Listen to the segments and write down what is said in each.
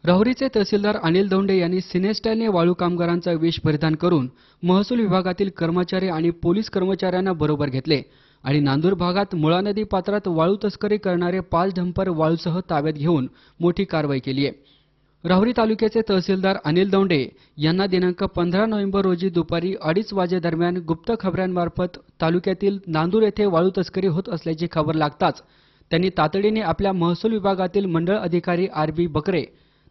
राहुरीचे तहसीलदार अनिल दौंडे यांनी सिनेस्टाईलने वाळू कामगारांचा वेश परिधान करून महसूल विभागातील कर्मचारी आणि पोलीस कर्मचाऱ्यांना बरोबर घेतले आणि नांदूर भागात मुळा नदी पात्रात वाळू तस्करी करणारे 5 डंपर वाळूसह ताब्यात घेऊन मोठी कारवाई केली आहे। राहुरी तालुक्याचे तहसीलदार अनिल दौंडे यांना दिनांक 15 नोव्हेंबर रोजी दुपारी 2:30 वाजेदरम्यान गुप्त खबरांमार्फत तालुक्यातील नांदूर येथे वाळू तस्करी होत असल्याची खबर लागताच त्यांनी तातडीने आपल्या महसूल विभागातील मंडळ अधिकारी आर.बी. बकरे,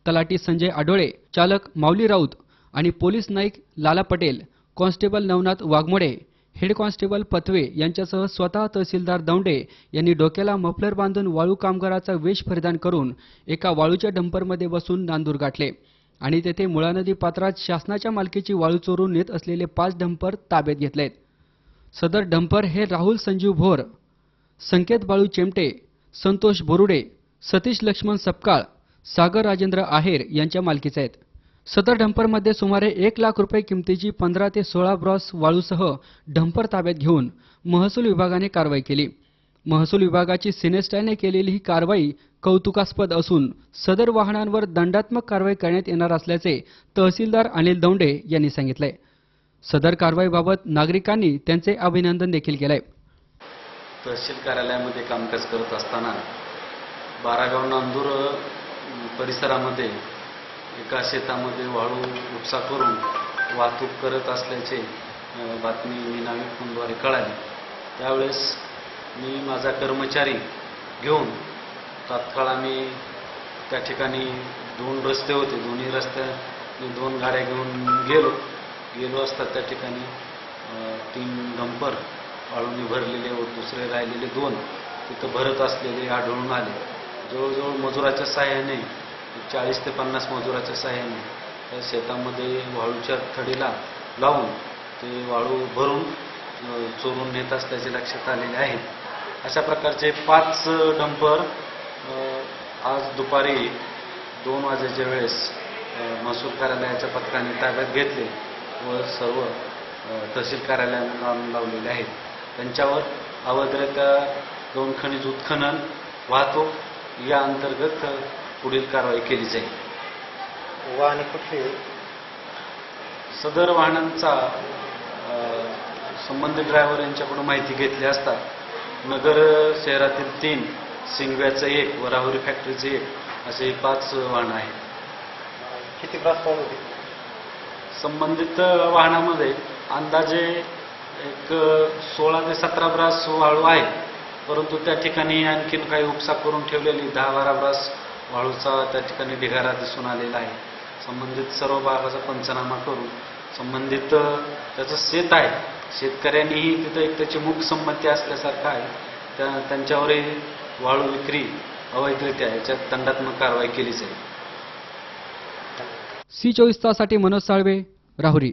तलाठी संजय आडोळे, चालक माऊली राऊत आणि police Naik Lala Patel, constable Navnath Waghmode, head constable Pathave यांच्यासह स्वतः तहसीलदार दौंडे यांनी डोक्याला मफलर बांधून वाळू कामगाराचा वेश परिधान करून एका वाळूच्या डंपरमध्ये बसून नांदूर गाठले आणि तेथे मुळा नदी पात्रात शासनाच्या मालकीची वाळू चोरून नेत असलेले 5 डंपर ताब्यात घेतलेत। सदर डंपर हे राहुल संजीव भोर, संकेत बाळू चेमटे, संतोष बोरुडे, सतीश लक्ष्मण सपकाळ, सागर राजेंद्र आहेर यांच्या मालकीचे आहेत। सदर डंपरमध्ये सुमारे 1 लाख रुपये किमतीची 15 ते 16 ब्रॉस वाळूसह डंपर ताब्यात घेऊन महसूल विभागाने कारवाई केली। महसूल विभागाची सिनेस्टाईलने केलेली ही कारवाई कौतुकास्पद असून सदर वाहनांवर दंडात्मक कारवाई करण्यात येणार असल्याचे तहसीलदार अनिल दौंडे यांनी सांगितले। सदर कारवाईबाबत नागरिकांनी त्यांचे अभिनंदन देखील केले। तहसील कार्यालयामध्ये कामकाज करत असताना बारागाव नांदूर परिसरामध्ये एका शेतामध्ये वाळू उपसा करून वाहतूक करत असल्याचे बातमी मी नाविक फोनद्वारे कळाली। त्यावेळेस मी माझा कर्मचारी घेऊन तात्काळ आम्ही त्या ठिकाणी 2 रस्ते होते, दोन्ही रस्त्याने 2 गाड्या घेऊन गेलो असता त्या ठिकाणी 3 डंपर वाळूने भरलेले व दुसरे राहिलेले 2 तिथं भरत असलेले आढळून आले। जवळजवळ मजुराच्या सहाय्याने 40 ते 50 मजुराच्या सहाय्याने त्या शेतामध्ये वाळूच्या थडीला लावून ते वाळू भरून चोरून नेत असल्याचे लक्षात आलेले आहे। अशा प्रकारचे 5 डंपर आज दुपारी 2 वाजेच्या वेळेस महसूल कार्यालयाच्या पथकाने ताब्यात घेतले व सर्व तहसील कार्यालयाला आणून लावलेले आहेत। त्यांच्यावर अवैधरित्या गौण खनिज उत्खनन, वाहतूक या अंतर्गत पुढील कारवाई केली जाईल। वाहने कुठली? सदर वाहनांचा संबंधित ड्रायव्हर यांच्याकडून माहिती घेतली असता नगर शहरातील 3, सिंगव्याचं 1 व राहुरी फॅक्टरीचं 1 असे 5 वाहनं आहेत। किती ब्रास वाळू होती? संबंधित वाहनामध्ये अंदाजे एक 16 ते 17 ब्रास वाळू आहे, परंतु त्या ठिकाणी आणखीन काही उपसा करून ठेवलेली 10-12 ब्रास वाळूचा त्या ठिकाणी ढिगारा दिसून आलेला आहे। संबंधित सर्व भागाचा पंचनामा करून संबंधित त्याचं शेत आहे, शेतकऱ्यांनीही तिथं एक त्याची मूक संमती असल्यासारखं आहे, त्यांच्यावरही वाळू विक्री अवैधरित्या याच्यात दंडात्मक कारवाई केली जाईल। सी 24 ताससाठी मनोज साळवे, राहुरी।